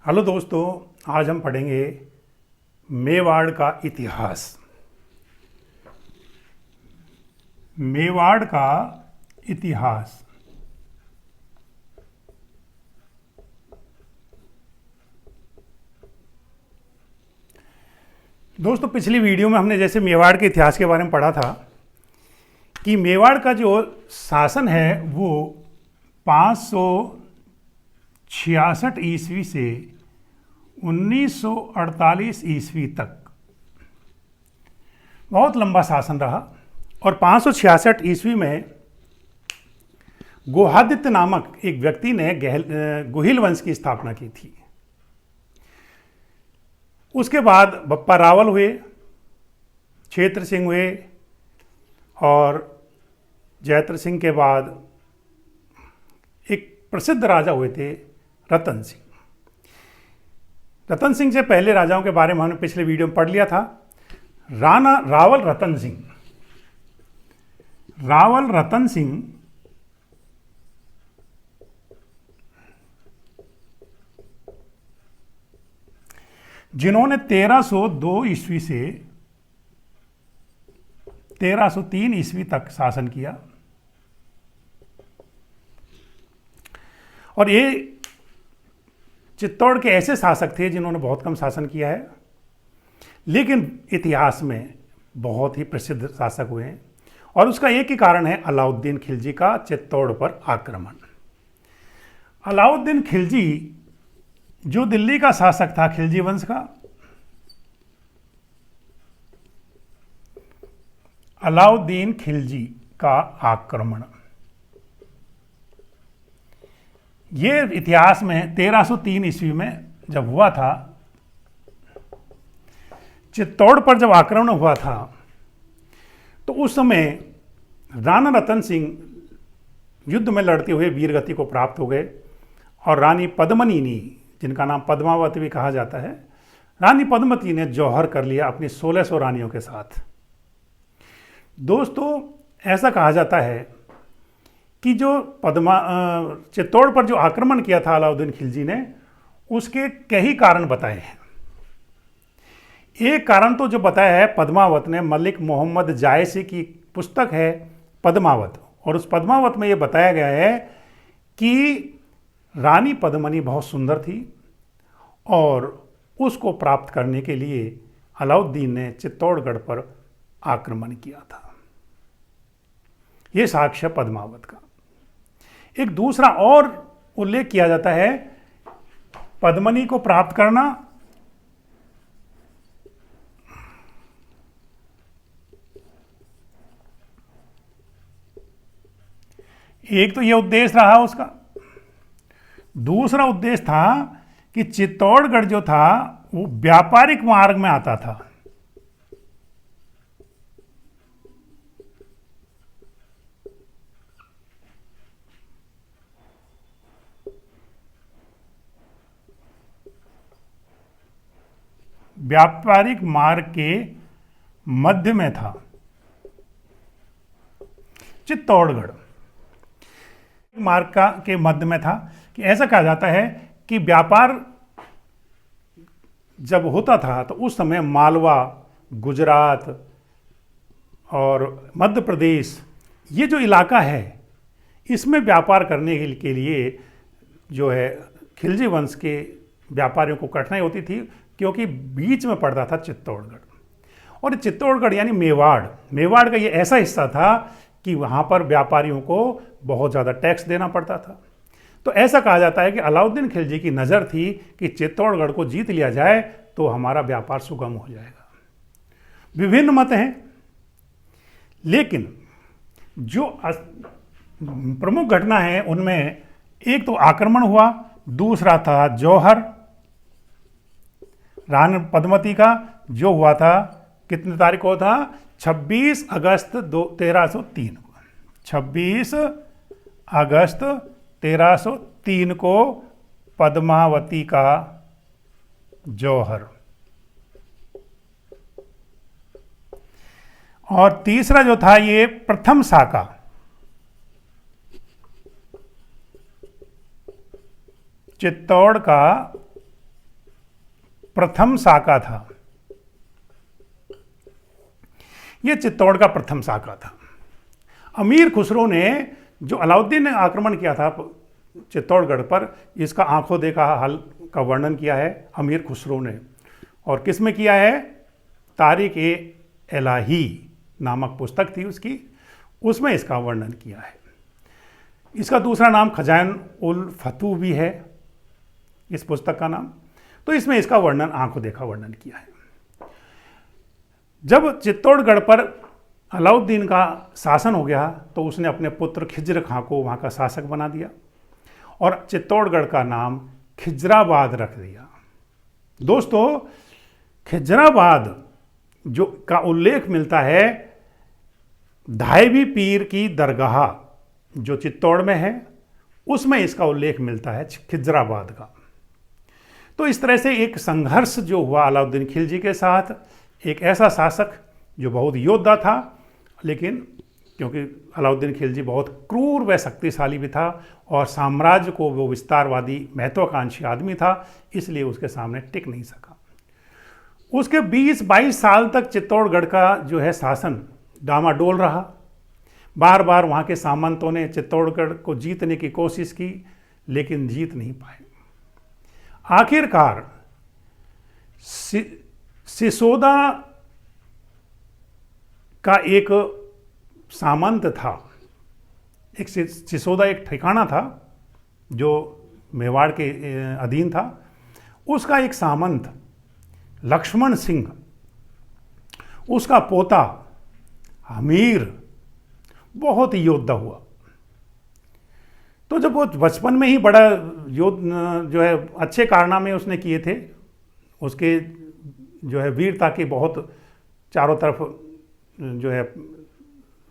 Hello दोस्तों, आज हम पढ़ेंगे मेवाड़ का इतिहास। मेवाड़ का इतिहास। दोस्तों, पिछली वीडियो में हमने जैसे मेवाड़ के इतिहास के बारे में पढ़ा था कि मेवाड़ का जो शासन है वो 566 ईस्वी से 1948 ईस्वी तक बहुत लंबा शासन रहा। और 566 ईस्वी में गोहादित्य नामक एक व्यक्ति ने गुहिल वंश की स्थापना की थी। उसके बाद बप्पा रावल हुए, क्षेत्र सिंह हुए और जयत्र सिंह के बाद एक प्रसिद्ध राजा हुए थे रतन सिंह। रतन सिंह से पहले राजाओं के बारे में हमने पिछले वीडियो में पढ़ लिया था। रावल रतन सिंह जिन्होंने 1302 ईस्वी से 1303 ईस्वी तक शासन किया। और ये चित्तौड़ के ऐसे शासक थे जिन्होंने बहुत कम शासन किया है, लेकिन इतिहास में बहुत ही प्रसिद्ध शासक हुए हैं। और उसका एक ही कारण है अलाउद्दीन खिलजी का चित्तौड़ पर आक्रमण। अलाउद्दीन खिलजी जो दिल्ली का शासक था खिलजी वंश का, अलाउद्दीन खिलजी का आक्रमण ये इतिहास में 1303 ईस्वी में जब हुआ था, चित्तौड़ पर जब आक्रमण हुआ था, तो उस समय राणा रतन सिंह युद्ध में लड़ते हुए वीरगति को प्राप्त हो गए। और रानी पद्मिनी, जिनका नाम पद्मावती भी कहा जाता है, रानी पद्मावती ने जौहर कर लिया अपनी 1600 रानियों के साथ। दोस्तों, ऐसा कहा जाता है कि जो चित्तौड़ पर जो आक्रमण किया था अलाउद्दीन खिलजी ने, उसके कई कारण बताए हैं। एक कारण तो जो बताया है पद्मावत ने, मलिक मोहम्मद जायसी की पुस्तक है पद्मावत, और उस पद्मावत में ये बताया गया है कि रानी पद्मिनी बहुत सुंदर थी और उसको प्राप्त करने के लिए अलाउद्दीन ने चित्तौड़गढ़ पर आक्रमण किया था। ये साक्ष्य पद्मावत का। एक दूसरा और उल्लेख किया जाता है पद्मिनी को प्राप्त करना। एक तो यह उद्देश्य रहा उसका। दूसरा उद्देश्य था कि चित्तौड़गढ़ जो था वो व्यापारिक मार्ग में आता था। व्यापारिक मार्ग के मध्य में था चित्तौड़गढ़। मार्ग के मध्य में था कि ऐसा कहा जाता है कि व्यापार जब होता था तो उस समय मालवा, गुजरात और मध्य प्रदेश, ये जो इलाका है, इसमें व्यापार करने के लिए जो है खिलजी वंश के व्यापारियों को कठिनाई होती थी, क्योंकि बीच में पड़ता था चित्तौड़गढ़। और चित्तौड़गढ़ यानी मेवाड़ का ये ऐसा हिस्सा था कि वहाँ पर व्यापारियों को बहुत ज़्यादा टैक्स देना पड़ता था। तो ऐसा कहा जाता है कि अलाउद्दीन खिलजी की नज़र थी कि चित्तौड़गढ़ को जीत लिया जाए तो हमारा व्यापार सुगम हो जाएगा। विभिन्न मत हैं, लेकिन जो प्रमुख घटना है उनमें एक तो आक्रमण हुआ, दूसरा था जौहर रानी पद्मावती का, जो हुआ था कितने तारीख को था? 26 अगस्त 1303 को। 26 अगस्त 1303 को पद्मावती का जौहर। और तीसरा जो था ये प्रथम साका, चित्तौड़ का प्रथम साका था। यह चित्तौड़ का प्रथम साका था। अमीर खुसरो ने, जो अलाउद्दीन ने आक्रमण किया था चित्तौड़गढ़ पर, इसका आंखों देखा हाल का वर्णन किया है अमीर खुसरो ने। और किस में किया है? तारिक ए इलाही नामक पुस्तक थी उसकी, उसमें इसका वर्णन किया है। इसका दूसरा नाम खजाइन उल फतू भी है इस पुस्तक का नाम। तो इसमें इसका वर्णन, आंखों देखा वर्णन किया है। जब चित्तौड़गढ़ पर अलाउद्दीन का शासन हो गया तो उसने अपने पुत्र खिज्र खां को वहाँ का शासक बना दिया और चित्तौड़गढ़ का नाम खिजराबाद रख दिया। दोस्तों, खिजराबाद जो का उल्लेख मिलता है धायबी पीर की दरगाह जो चित्तौड़ में है, उसमें इसका उल्लेख मिलता है खिजराबाद का। तो इस तरह से एक संघर्ष जो हुआ अलाउद्दीन खिलजी के साथ, एक ऐसा शासक जो बहुत योद्धा था, लेकिन क्योंकि अलाउद्दीन खिलजी बहुत क्रूर व शक्तिशाली भी था और साम्राज्य को वो विस्तारवादी महत्वाकांक्षी आदमी था, इसलिए उसके सामने टिक नहीं सका। उसके 20-22 साल तक चित्तौड़गढ़ का जो है शासन डामाडोल रहा। बार बार वहाँ के सामंतों ने चित्तौड़गढ़ को जीतने की कोशिश की, लेकिन जीत नहीं पाए। आखिरकार सिसोदा का एक सामंत था, एक सिसोदा एक ठिकाना था जो मेवाड़ के अधीन था। उसका एक सामंत लक्ष्मण सिंह, उसका पोता हमीर बहुत ही योद्धा हुआ। तो जब वो बचपन में ही बड़ा जो है अच्छे कारनामे उसने किए थे, उसके जो है वीरता की बहुत चारों तरफ जो है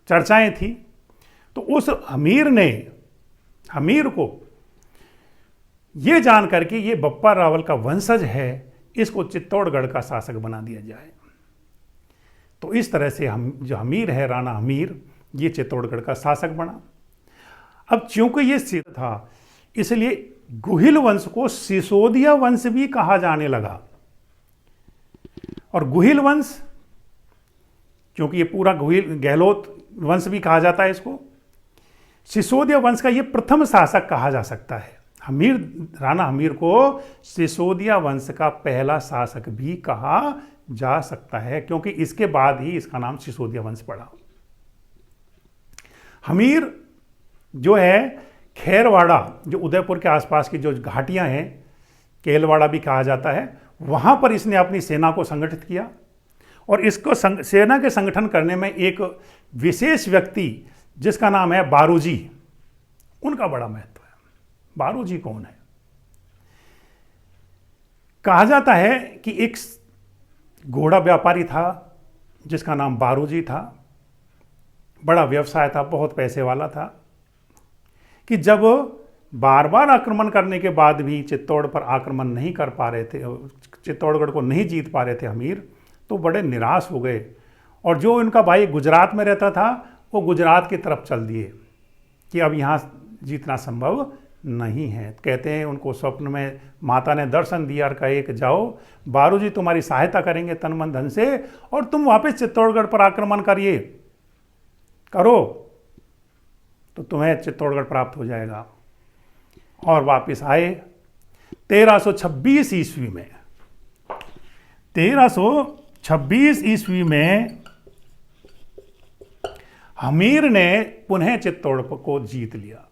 चर्चाएं थी। तो उस हमीर को ये जान करके ये बप्पा रावल का वंशज है, इसको चित्तौड़गढ़ का शासक बना दिया जाए। तो इस तरह से जो हमीर है, राणा हमीर, ये चित्तौड़गढ़ का शासक बना। अब चूंकि ये सिद्ध था, इसलिए गुहिल वंश को सिसोदिया वंश भी कहा जाने लगा। और गुहिल वंश, क्योंकि ये पूरा गुहिल गहलोत वंश भी कहा जाता है इसको, सिसोदिया वंश का ये प्रथम शासक कहा जा सकता है। राणा हमीर को सिसोदिया वंश का पहला शासक भी कहा जा सकता है, क्योंकि इसके बाद ही इसका नाम सिसोदिया वंश पड़ा। हमीर जो है खैरवाड़ा, जो उदयपुर के आसपास की जो घाटियां हैं, केलवाड़ा भी कहा जाता है, वहां पर इसने अपनी सेना को संगठित किया। और इसको सेना के संगठन करने में एक विशेष व्यक्ति जिसका नाम है बारूजी, उनका बड़ा महत्व है। बारूजी कौन है? कहा जाता है कि एक घोड़ा व्यापारी था जिसका नाम बारूजी था, बड़ा व्यवसाय था, बहुत पैसे वाला था, कि जब बार बार आक्रमण करने के बाद भी चित्तौड़ पर आक्रमण नहीं कर पा रहे थे, चित्तौड़गढ़ को नहीं जीत पा रहे थे हमीर, तो बड़े निराश हो गए। और जो इनका भाई गुजरात में रहता था, वो गुजरात की तरफ चल दिए कि अब यहाँ जीतना संभव नहीं है। कहते हैं उनको स्वप्न में माता ने दर्शन दिया और कहे कि जाओ, बारूजी तुम्हारी सहायता करेंगे तन मन धन से, और तुम वापस चित्तौड़गढ़ पर आक्रमण करो तो तुम्हें चित्तौड़गढ़ प्राप्त हो जाएगा। और वापस आए 1326 ईस्वी में। 1326 ईस्वी में हमीर ने पुनः चित्तौड़ को जीत लिया।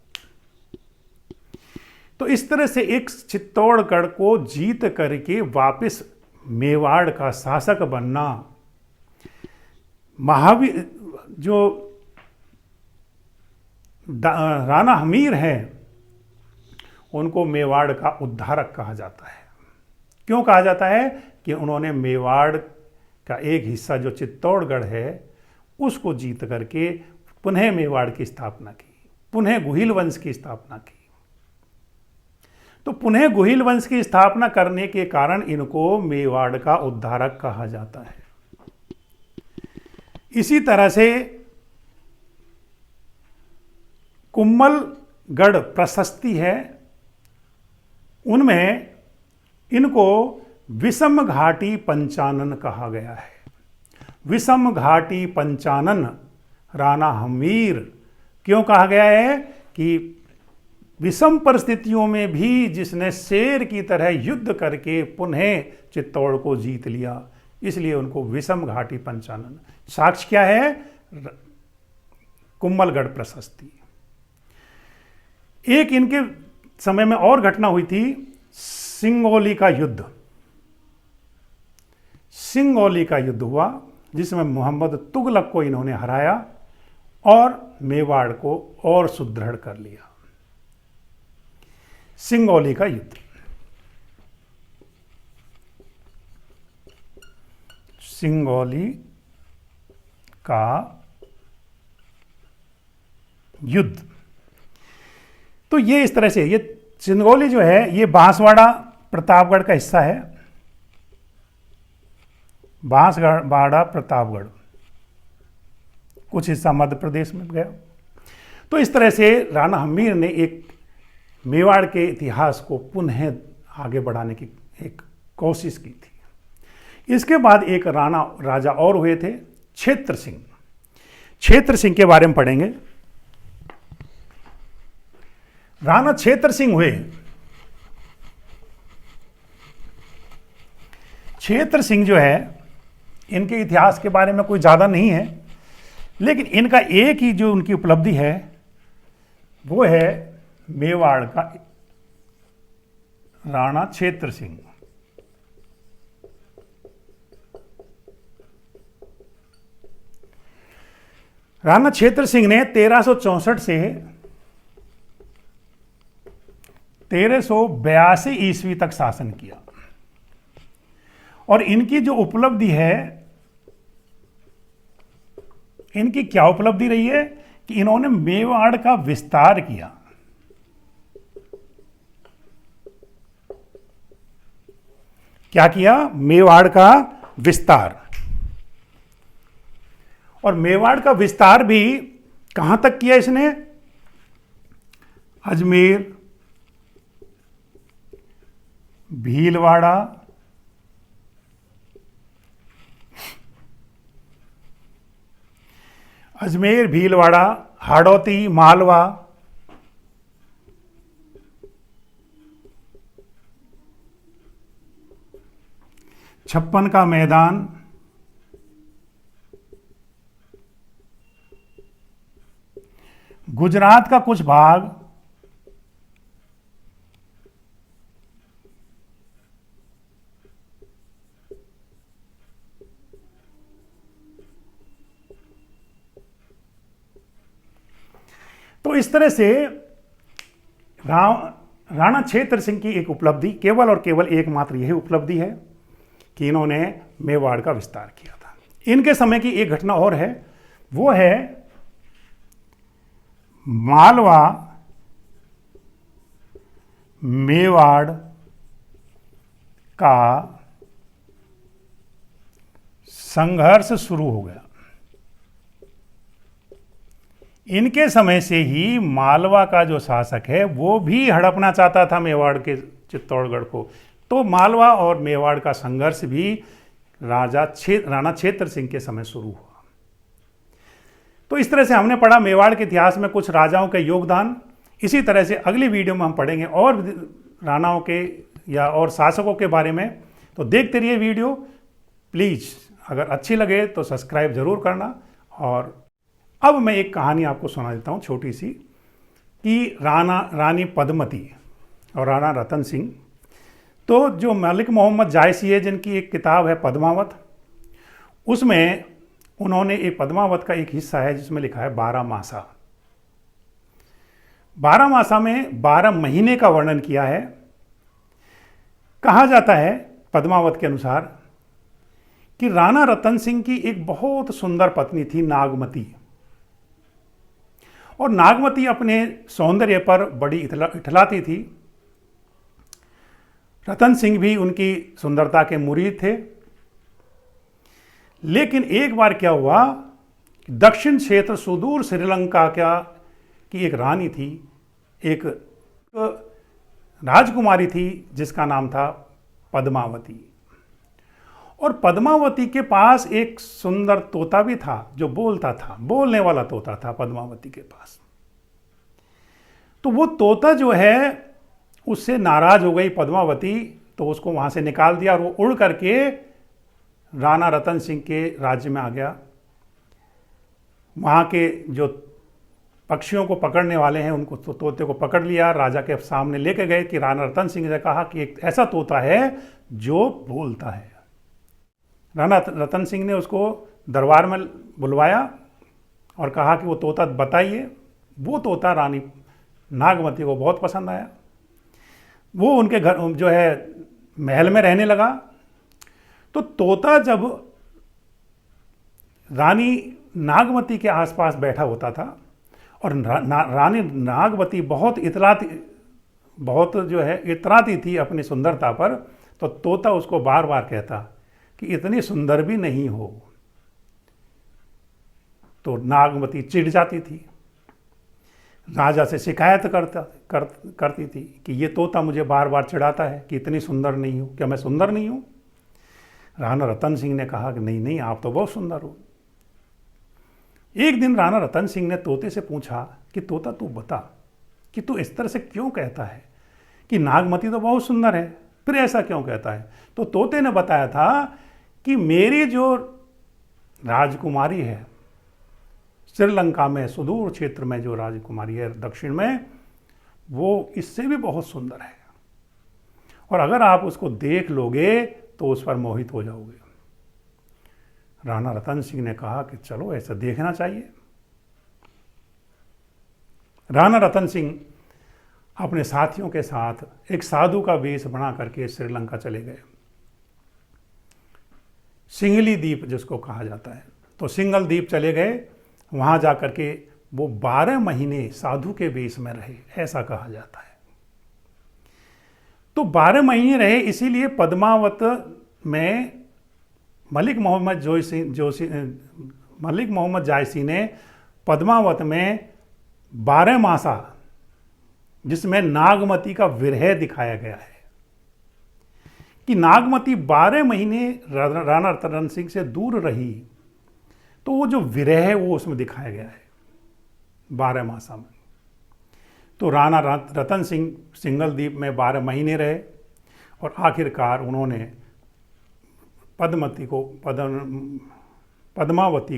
तो इस तरह से एक चित्तौड़गढ़ को जीत करके वापस मेवाड़ का शासक बनना, महावीर जो राणा हमीर हैं उनको मेवाड़ का उद्धारक कहा जाता है। क्यों कहा जाता है? कि उन्होंने मेवाड़ का एक हिस्सा जो चित्तौड़गढ़ है उसको जीत करके पुनः मेवाड़ की स्थापना की, पुनः गुहिल वंश की स्थापना की। तो पुनः गुहिल वंश की स्थापना करने के कारण इनको मेवाड़ का उद्धारक कहा जाता है। इसी तरह से कुम्मलगढ़ प्रशस्ति है, उनमें इनको विषम घाटी पंचानन कहा गया है। विषम घाटी पंचानन राणा हमीर क्यों कहा गया है? कि विषम परिस्थितियों में भी जिसने शेर की तरह युद्ध करके पुनः चित्तौड़ को जीत लिया, इसलिए उनको विषम घाटी पंचानन। साक्ष्य क्या है? कुम्भलगढ़ प्रशस्ति। एक इनके समय में और घटना हुई थी, सिंगोली का युद्ध। सिंगोली का युद्ध हुआ जिसमें मोहम्मद तुगलक को इन्होंने हराया और मेवाड़ को और सुदृढ़ कर लिया। सिंगोली का युद्ध। सिंगोली का युद्ध। तो ये इस तरह से, ये सिंगोली जो है ये बांसवाड़ा प्रतापगढ़ का हिस्सा है। बांसवाड़ा प्रतापगढ़, कुछ हिस्सा मध्य प्रदेश में गया। तो इस तरह से राणा हमीर ने एक मेवाड़ के इतिहास को पुनः आगे बढ़ाने की एक कोशिश की थी। इसके बाद एक राजा और हुए थे, क्षेत्र सिंह। क्षेत्र सिंह के बारे में पढ़ेंगे। राणा क्षेत्र सिंह हुए। क्षेत्र सिंह जो है, इनके इतिहास के बारे में कोई ज़्यादा नहीं है, लेकिन इनका एक ही जो उनकी उपलब्धि है वो है मेवाड़ का राणा क्षेत्र सिंह। राणा क्षेत्र सिंह ने 1364 से 1382 ईस्वी तक शासन किया। और इनकी जो उपलब्धि है, इनकी क्या उपलब्धि रही है कि इन्होंने मेवाड़ का विस्तार किया। क्या किया? मेवाड़ का विस्तार। और मेवाड़ का विस्तार भी कहां तक किया इसने? अजमेर, भीलवाड़ा, अजमेर, भीलवाड़ा, हाड़ौती, मालवा, छप्पन का मैदान, गुजरात का कुछ भाग, तो इस तरह से राणा क्षेत्र सिंह की एक उपलब्धि, केवल और केवल एकमात्र यही उपलब्धि है कि इन्होंने मेवाड़ का विस्तार किया था। इनके समय की एक घटना और है, वो है मालवा मेवाड़ का संघर्ष शुरू हो गया। इनके समय से ही मालवा का जो शासक है वो भी हड़पना चाहता था मेवाड़ के चित्तौड़गढ़ को। तो मालवा और मेवाड़ का संघर्ष भी राणा क्षेत्र सिंह के समय शुरू हुआ। तो इस तरह से हमने पढ़ा मेवाड़ के इतिहास में कुछ राजाओं के योगदान। इसी तरह से अगली वीडियो में हम पढ़ेंगे और राणाओं के या और शासकों के बारे में। तो देखते रहिए वीडियो। प्लीज़ अगर अच्छी लगे तो सब्सक्राइब जरूर करना। और अब मैं एक कहानी आपको सुना देता हूँ छोटी सी, कि रानी पद्मती और राणा रतन सिंह। तो जो मलिक मोहम्मद जायसी है, जिनकी एक किताब है पद्मावत, उसमें उन्होंने एक पद्मावत का एक हिस्सा है जिसमें लिखा है 12 मासा। 12 मासा में 12 महीने का वर्णन किया है। कहा जाता है पद्मावत के अनुसार कि राणा रतन सिंह की एक बहुत सुंदर पत्नी थी, नागमती। और नागमती अपने सौंदर्य पर बड़ी इठलाती थी। रतन सिंह भी उनकी सुंदरता के मुरीद थे। लेकिन एक बार क्या हुआ, दक्षिण क्षेत्र सुदूर श्रीलंका की एक रानी थी, एक राजकुमारी थी जिसका नाम था पद्मावती। और पद्मावती के पास एक सुंदर तोता भी था जो बोलता था, बोलने वाला तोता था पद्मावती के पास। तो वो तोता जो है उससे नाराज हो गई पद्मावती, तो उसको वहां से निकाल दिया और वो उड़ करके राणा रतन सिंह के राज्य में आ गया। वहां के जो पक्षियों को पकड़ने वाले हैं उनको तोते को पकड़ लिया, राजा के सामने लेके गए कि राणा रतन सिंह ने कहा कि एक ऐसा तोता है जो बोलता है। राणा रतन सिंह ने उसको दरबार में बुलवाया और कहा कि वो तोता बताइए। वो तोता रानी नागमती को बहुत पसंद आया। वो उनके घर जो है महल में रहने लगा। तो तोता जब रानी नागमती के आसपास बैठा होता था और रानी नागवती बहुत इतराती थी अपनी सुंदरता पर, तो तोता उसको बार बार कहता कि इतनी सुंदर भी नहीं हो। तो नागवती चिढ़ जाती थी, राजा से शिकायत करती थी कि ये तोता मुझे बार बार चिढ़ाता है कि इतनी सुंदर नहीं हो, क्या मैं सुंदर नहीं हूं? राणा रतन सिंह ने कहा कि नहीं नहीं, आप तो बहुत सुंदर हो। एक दिन राणा रतन सिंह ने तोते से पूछा कि तोता तू बता कि तू इस तरह से क्यों कहता है कि नागमती तो बहुत सुंदर है, फिर ऐसा क्यों कहता है? तो तोते ने बताया था कि मेरी जो राजकुमारी है श्रीलंका में, सुदूर क्षेत्र में जो राजकुमारी है दक्षिण में, वो इससे भी बहुत सुंदर है और अगर आप उसको देख लोगे तो उस पर मोहित हो जाओगे। राणा रतन सिंह ने कहा कि चलो ऐसा देखना चाहिए। राणा रतन सिंह अपने साथियों के साथ एक साधु का वेश बना करके श्रीलंका चले गए, सिंगली द्वीप जिसको कहा जाता है। तो सिंगल द्वीप चले गए, वहां जाकर के वो 12 महीने साधु के वेश में रहे, ऐसा कहा जाता है। तो 12 महीने रहे, इसीलिए पद्मावत में मलिक मोहम्मद जायसी ने पद्मावत में 12 मासा, जिसमें नागमती का विरह दिखाया गया है कि नागमती 12 महीने राणा रतन सिंह से दूर रही, तो वो जो विरह है वो उसमें दिखाया गया है 12 मासा में। तो राणा रतन सिंह सिंगल द्वीप में 12 महीने रहे और आखिरकार उन्होंने पद्मावती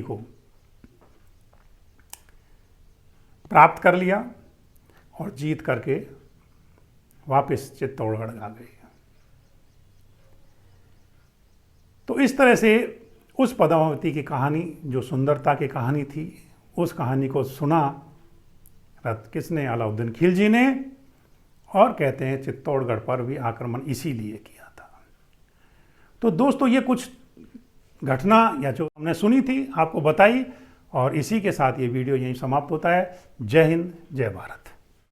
को प्राप्त कर लिया और जीत करके वापस चित्तौड़गढ़ आ गए। तो इस तरह से उस पद्मावती की कहानी, जो सुंदरता की कहानी थी, उस कहानी को सुना किसने? अलाउद्दीन खिलजी ने। और कहते हैं चित्तौड़गढ़ पर भी आक्रमण इसीलिए किया था। तो दोस्तों, ये कुछ घटना या जो हमने सुनी थी आपको बताई, और इसी के साथ ये वीडियो यहीं समाप्त होता है। जय हिंद, जय भारत।